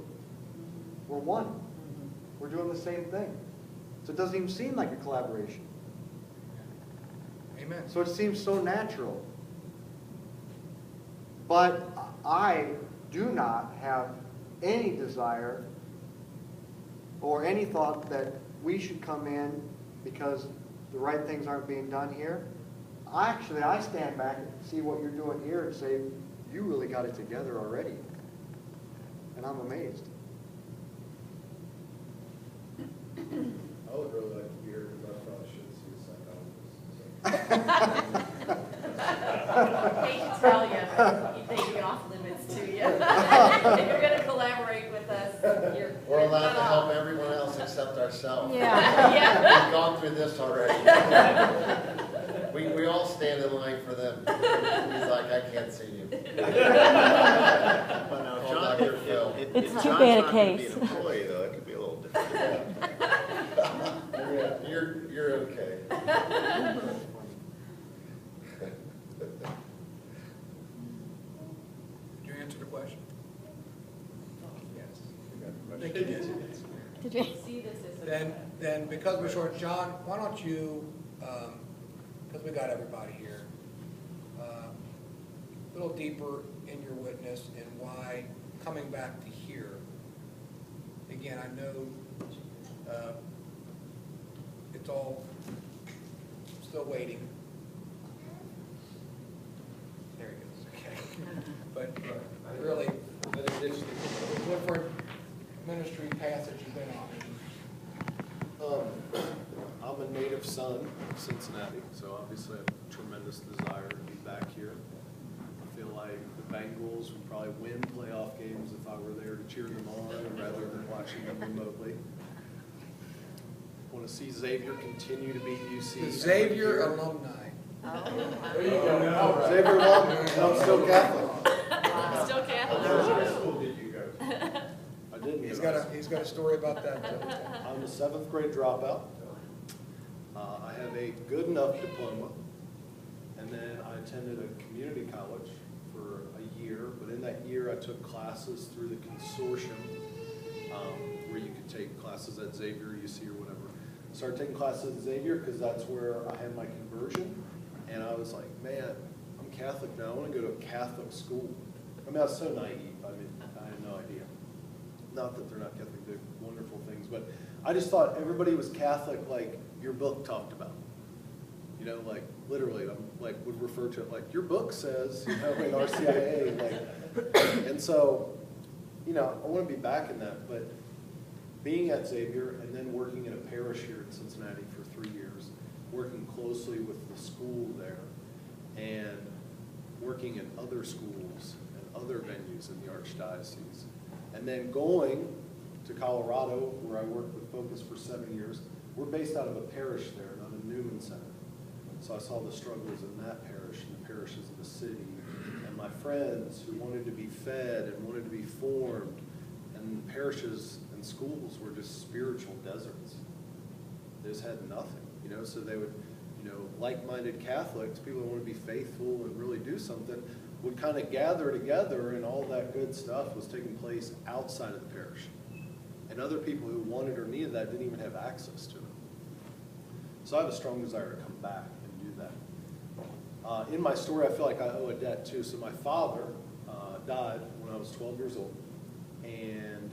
S8: one. We're doing the same thing. So it doesn't even seem like a collaboration.
S6: Amen.
S8: So it seems so natural. But I do not have any desire or any thought that we should come in because the right things aren't being done here, I stand back and see what you're doing here and say, you really got it together already. And I'm amazed.
S7: I would really like to be here because I probably should see a psychologist.
S11: Hate to tell you, he may be off limits to you. If you're gonna collaborate with us, you're.
S2: We're allowed to
S11: cut
S2: help
S11: off.
S2: everyone else except ourselves.
S3: Yeah.
S11: Yeah.
S2: We've gone through this already. We all stand in line for them. He's like, I can't see you.
S7: But now,
S2: Call
S7: John,
S2: Dr. Phil.
S3: It's
S7: if
S3: too
S7: John's
S3: bad a
S7: not gonna be
S3: case.
S7: an employee, though, it could be a little different.
S2: You're okay.
S6: Did you answer the question? Yes.
S7: I
S6: Thank you.
S3: Did you?
S11: See this as a.
S6: Then because we're short, John, why don't you, because we got everybody here, a little deeper in your witness and why coming back to here, again, I know it's all still waiting. There he goes, okay. But really, it's a different ministry path that you've been on.
S7: I'm a native son of Cincinnati, so obviously I have a tremendous desire to be back here. I feel like the Bengals would probably win playoff games if I were there to cheer them on rather than watching them remotely. Want to see Xavier continue to beat UC.
S6: The Xavier alumni.
S8: There you go. Xavier alum, and I'm still Catholic.
S11: Still Catholic.
S7: What school did you go to? I didn't.
S6: He's got a story about that too.
S7: I'm a 7th grade dropout. I have a good enough diploma, and then I attended a community college for a year, but in that year I took classes through the consortium where you could take classes at Xavier, UC, or whatever. I started taking classes at Xavier because that's where I had my conversion, and I was like, man, I'm Catholic now, I want to go to a Catholic school. I mean, I was so naive, I had no idea. Not that they're not Catholic, they're wonderful things, but I just thought everybody was Catholic like your book talked about. You know, like literally, I'm like would refer to it like your book says, you know, in RCIA, like, and so, you know, I want to be back in that, but being at Xavier and then working in a parish here in Cincinnati for 3 years, working closely with the school there, and working in other schools and other venues in the Archdiocese, and then going to Colorado, where I worked with Focus for 7 years. We're based out of a parish there, not a Newman Center. So I saw the struggles in that parish and the parishes in the city, and my friends who wanted to be fed and wanted to be formed, and parishes and schools were just spiritual deserts. They just had nothing, you know, so they would, you know, like-minded Catholics, people who want to be faithful and really do something, would kind of gather together, and all that good stuff was taking place outside of the parish. And other people who wanted or needed that didn't even have access to it. So I have a strong desire to come back and do that. In my story, I feel like I owe a debt too. So my father died when I was 12 years old. And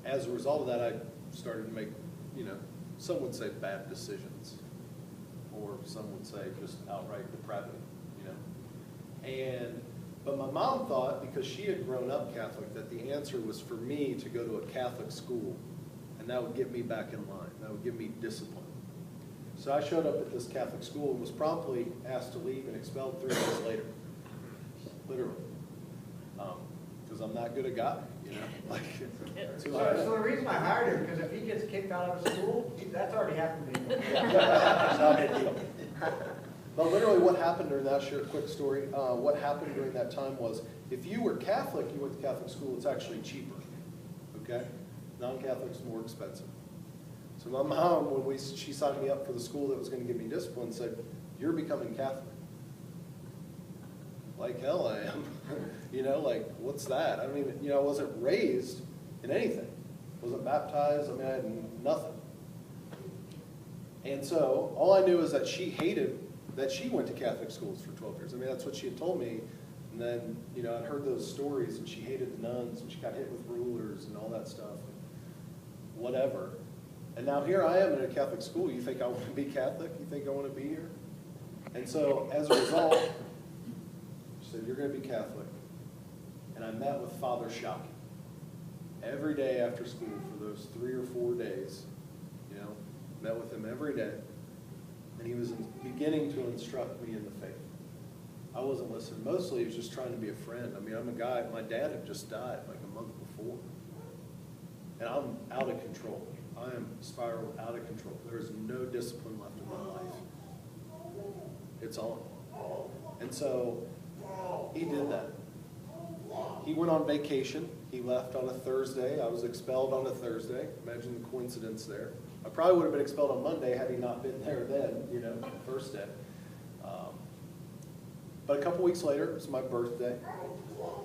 S7: as a result of that, I started to make, you know, some would say bad decisions. Or some would say just outright depravity, you know. But my mom thought, because she had grown up Catholic, that the answer was for me to go to a Catholic school, and that would get me back in line. That would give me discipline. So I showed up at this Catholic school and was promptly asked to leave and expelled 3 days later, literally, because I'm not good a guy, you know. Like,
S12: So the reason I hired him, because if he gets kicked out of a school, that's already happened to him.
S7: Not a big deal. But literally what happened during that, share a quick story, what happened during that time was, if you were Catholic, you went to Catholic school, it's actually cheaper, okay? Non-Catholic's more expensive. So my mom, when she signed me up for the school that was going to give me discipline, said, you're becoming Catholic. Like hell I am. You know, like, what's that? I don't even, you know, I wasn't raised in anything. Wasn't baptized, I mean, I had nothing. And so all I knew is that she hated that she went to Catholic schools for 12 years. I mean, that's what she had told me. And then, you know, I'd heard those stories, and she hated the nuns, and she got hit with rulers and all that stuff. whatever. And now here I am in a Catholic school. You think I want to be Catholic? You think I want to be here? And so as a result, she said, you're going to be Catholic. And I met with Father Shockey every day after school for those 3 or 4 days. You know, met with him every day. And he was beginning to instruct me in the faith. I wasn't listening. Mostly he was just trying to be a friend. I mean, I'm a guy, my dad had just died like a month before. And I'm out of control. I am spiraled out of control. There is no discipline left in my life. It's on. And so he did that. He went on vacation. He left on a Thursday. I was expelled on a Thursday. Imagine the coincidence there. I probably would have been expelled on Monday had he not been there then, you know, the first day. But a couple weeks later, it was my birthday,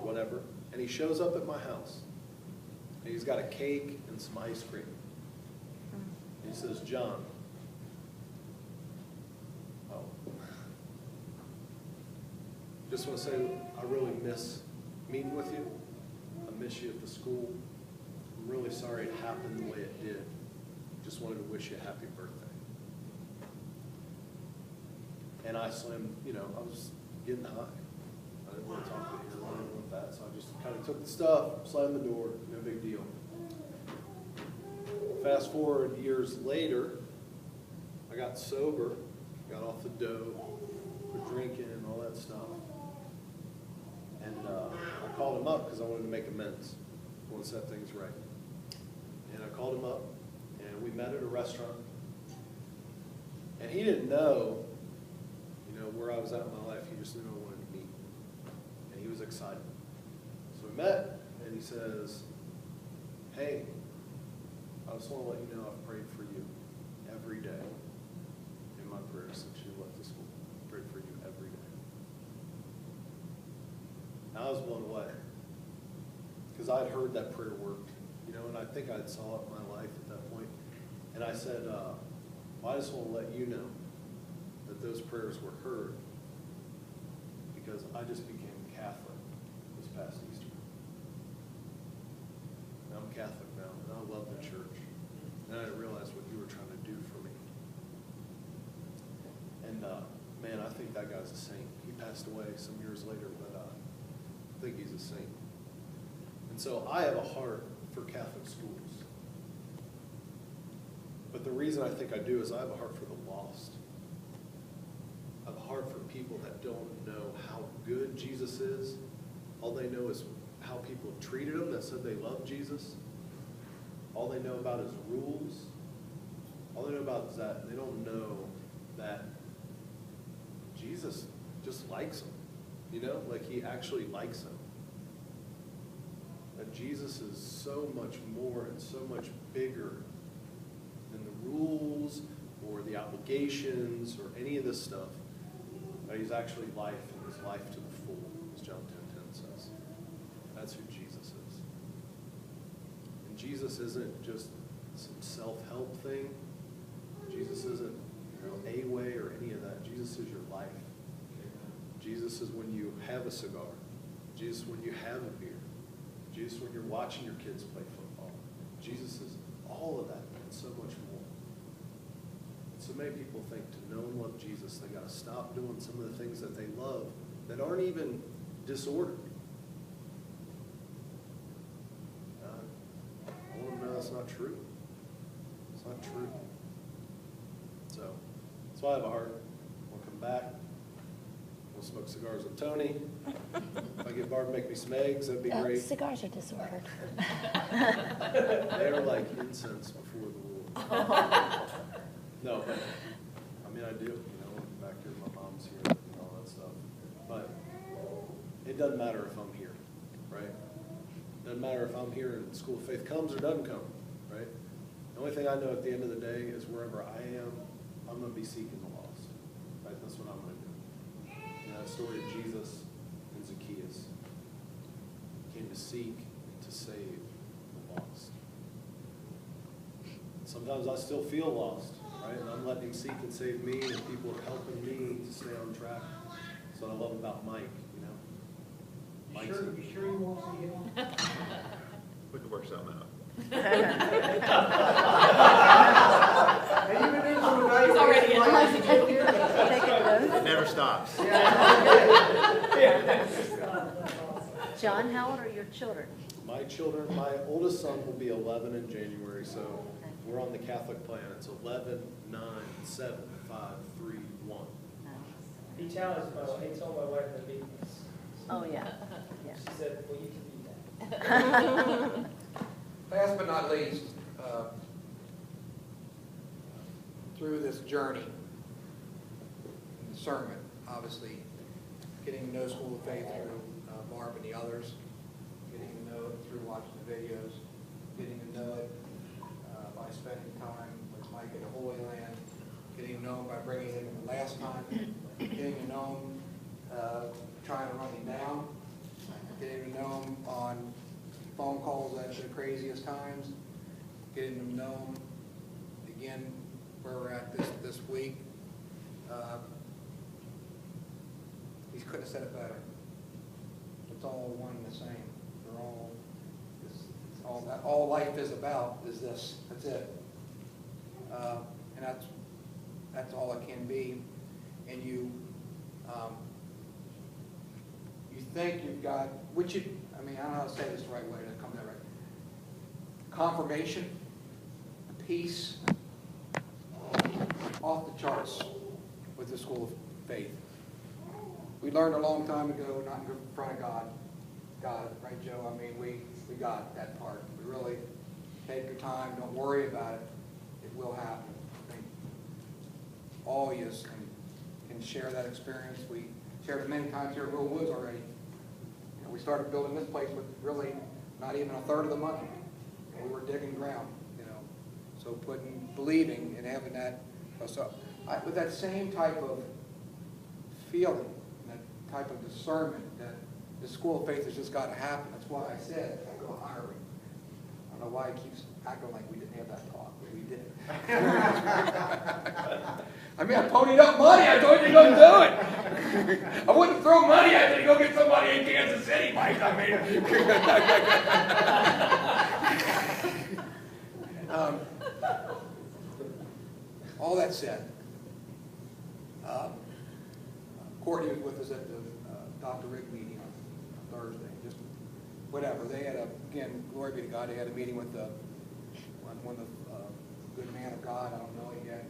S7: whatever, and he shows up at my house. And he's got a cake and some ice cream. He says, John, just want to say I really miss meeting with you. I miss you at the school. I'm really sorry it happened the way it did. Just wanted to wish you a happy birthday. And I slammed, you know, I was getting high. I didn't want to talk to you or anything like that, so I just kind of took the stuff, slammed the door, no big deal. Fast forward years later, I got sober, got off the dope, quit drinking and all that stuff. And I called him up because I wanted to make amends. I wanted to set things right. And I called him up, and we met at a restaurant. And he didn't know, you know, where I was at in my life. He just knew I wanted to meet. And he was excited. So we met, and he says, hey, I just want to let you know I've prayed for you every day in my prayers since you left the school. I prayed for you every day. And I was blown away because I'd heard that prayer worked, you know, and I think I'd saw it in my life at that point. And I said, well, I just want to let you know that those prayers were heard because I just became Catholic this past Easter. And I'm Catholic now, and I love the church. And I didn't realize what you were trying to do for me. And man, I think that guy's a saint. He passed away some years later, but I think he's a saint. And so I have a heart for Catholic schools. But the reason I think I do is I have a heart for the lost. I have a heart for people that don't know how good Jesus is. All they know is how people have treated him that said they love Jesus. All they know about is rules. All they know about is that they don't know that Jesus just likes them. You know, like he actually likes them. That Jesus is so much more and so much bigger than the rules or the obligations or any of this stuff. That he's actually life and his life to the full, as John 10:10 says. That's who Jesus is. And Jesus isn't just some self-help thing. Jesus isn't, you know, a way or any of that. Jesus is your life. Jesus is when you have a cigar. Jesus when you have a beer. Jesus when you're watching your kids play football. Jesus is all of that and so much more. And so many people think to know and love Jesus, they got to stop doing some of the things that they love that aren't even disordered. I want to know that's not true. It's not true. So that's why I have a heart. We'll come back. We'll smoke cigars with Tony. If I get Barb to make me some eggs, that'd be great.
S3: Cigars are disordered.
S7: They're like incense before the Lord. No, I mean I do. You know, back here, my mom's here and all that stuff. But it doesn't matter if I'm here, right? It doesn't matter if I'm here and School of Faith comes or doesn't come, right? The only thing I know at the end of the day is wherever I am, I'm going to be seeking the lost. Right? That's what I'm going to do. You know, that story of Jesus and Zacchaeus. He came to seek and to save the lost. Sometimes I still feel lost, right? And I'm letting him seek and save me, and people are helping me to stay on track. That's what I love about Mike, you know.
S12: You sure you won't see him?
S10: We can work something out.
S12: And you've been doing some evaluation.
S2: It never stops.
S13: John, how old are your children?
S7: My children, my oldest son will be 11 in January, so we're on the Catholic plan. It's 11, 9, 7, 5, 3, 1.
S5: He challenged my wife, he told my wife to beat this.
S13: Oh, yeah.
S5: She said, well, you can beat that.
S6: Last but not least, through this journey, in the sermon, obviously, getting to know School of Faith through Barb and the others, getting to know it through watching the videos, getting to know it by spending time with Mike in the Holy Land, getting to know him by bringing him in the last time, getting to know him trying to run him down, getting to know him on phone calls at the craziest times, getting to know him again where we're at this week. He couldn't have said it better. It's all one and the same. They're all this. All life is about is this. That's it. And that's all it can be. And you think you've got, I don't know how to say this the right way to come that right. Confirmation, peace, off the charts with the School of Faith. We learned a long time ago, not in front of God, right, Joe? I mean, we got that part. We really take your time, don't worry about it. It will happen. I think all of you can share that experience. We shared it many times here at Ruah Woods already. You know, we started building this place with really not even a third of the money. We were digging ground, you know. So believing and having that, with that same type of feeling, that type of discernment that the School of Faith has just got to happen. That's why I said, I'm going to hire him. I don't know why he keeps acting like we didn't have that talk, but we did. I mean, I ponied up money. I told you to go do it. I wouldn't throw money. I said, go get somebody in Kansas City, Mike. I mean, all that said, Courtney was with us at the Dr. Rick meeting on Thursday. Just whatever. They had again, glory be to God, they had a meeting with one of the good man of God. I don't know him yet.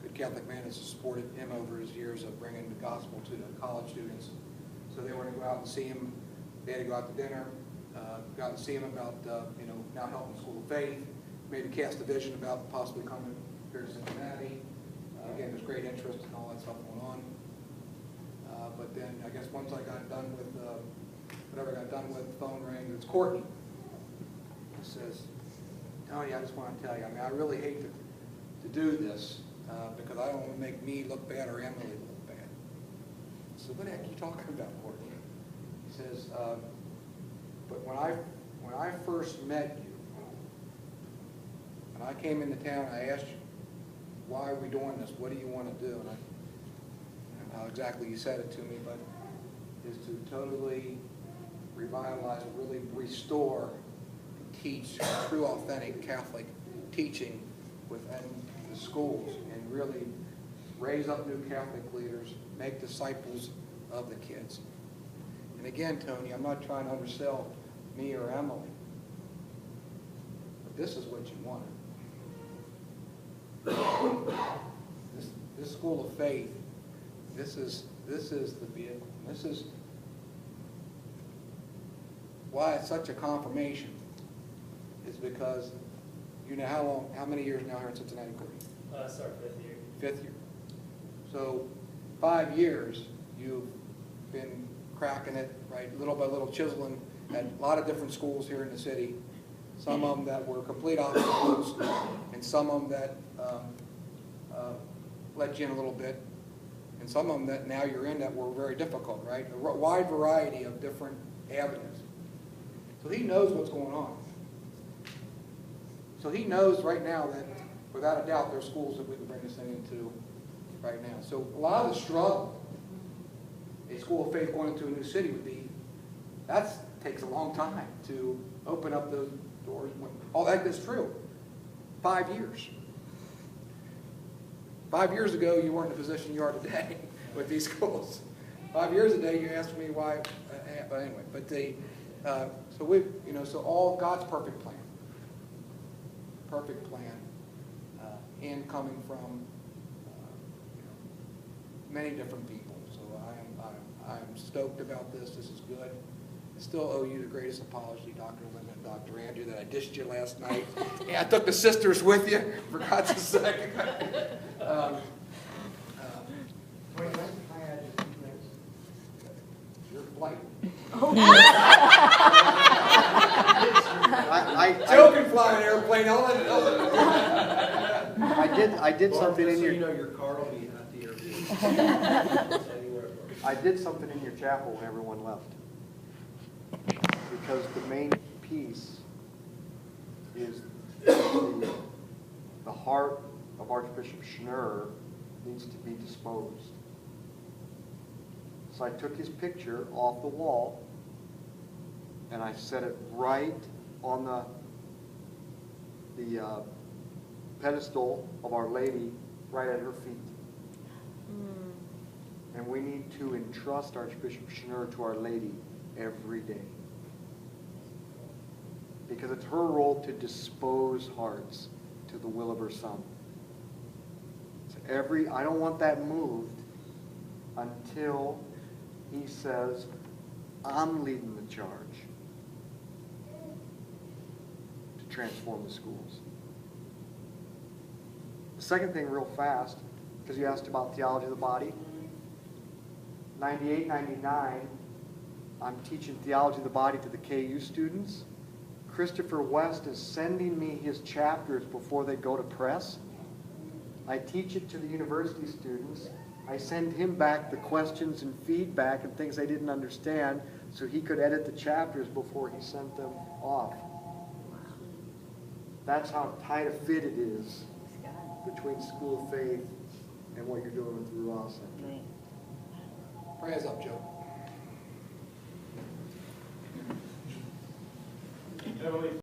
S6: Good Catholic man has supported him over his years of bringing the gospel to the college students. So they were going to go out and see him. They had to go out to dinner. Go out and see him about now helping School of Faith. Maybe cast a vision about possibly coming here to Cincinnati. Again, there's great interest and all that stuff going on. But then I guess once I got done with whatever I got done with, the phone rang. It's Courtney. He says, Tony, I just want to tell you, I mean, I really hate to do this because I don't want to make me look bad or Emily look bad. So what the heck are you talking about, Courtney? He says, but when I first met you, and I came into town, I asked you, why are we doing this? What do you want to do? And I don't know how exactly you said it to me, but is to totally revitalize, really restore, teach true, authentic Catholic teaching within the schools and really raise up new Catholic leaders, make disciples of the kids. And again, Tony, I'm not trying to undersell me or Emily, but this is what you wanted. This School of Faith, this is the vehicle. This is why it's such a confirmation. Is because you know how many years now here in Cincinnati, Courtney?
S5: Sorry, 5th year.
S6: 5th year. So 5 years you've been cracking it, right, little by little, chiseling at a lot of different schools here in the city. Some of them that were complete obstacles, and some of them that let you in a little bit, and some of them that now you're in that were very difficult, right? A wide variety of different avenues. So he knows what's going on. So he knows right now that, without a doubt, there are schools that we can bring this thing into right now. So a lot of the struggle a School of Faith going into a new city would be, that takes a long time to open up those doors. All that is true. 5 years. 5 years ago, you weren't in the position you are today with these schools. 5 years ago, you asked me why, but anyway, but so we, so all God's perfect plan, and coming from many different people. So I'm stoked about this. This is good. I still owe you the greatest apology, Dr. Linda and Dr. Andrew, that I dished you last night. Yeah, I took the sisters with you, for God's sake. Your flight. Joe can fly an airplane.
S8: I did something in your.
S12: You know your car will be at the airport.
S8: I did something in your chapel when everyone left. Because the main piece is the heart of Archbishop Schnurr needs to be disposed. So I took his picture off the wall and I set it right on the pedestal of Our Lady, right at her feet. And we need to entrust Archbishop Schnurr to Our Lady every day. Because it's her role to dispose hearts to the will of her Son. So I don't want that moved until he says, I'm leading the charge to transform the schools. The second thing real fast, because you asked about theology of the body. 98, 99, I'm teaching theology of the body to the KU students. Christopher West is sending me his chapters before they go to press. I teach it to the university students. I send him back the questions and feedback and things I didn't understand so he could edit the chapters before he sent them off. That's how tight a fit it is between School of Faith and what you're doing with Ruah Center.
S6: Pray us up, Joe.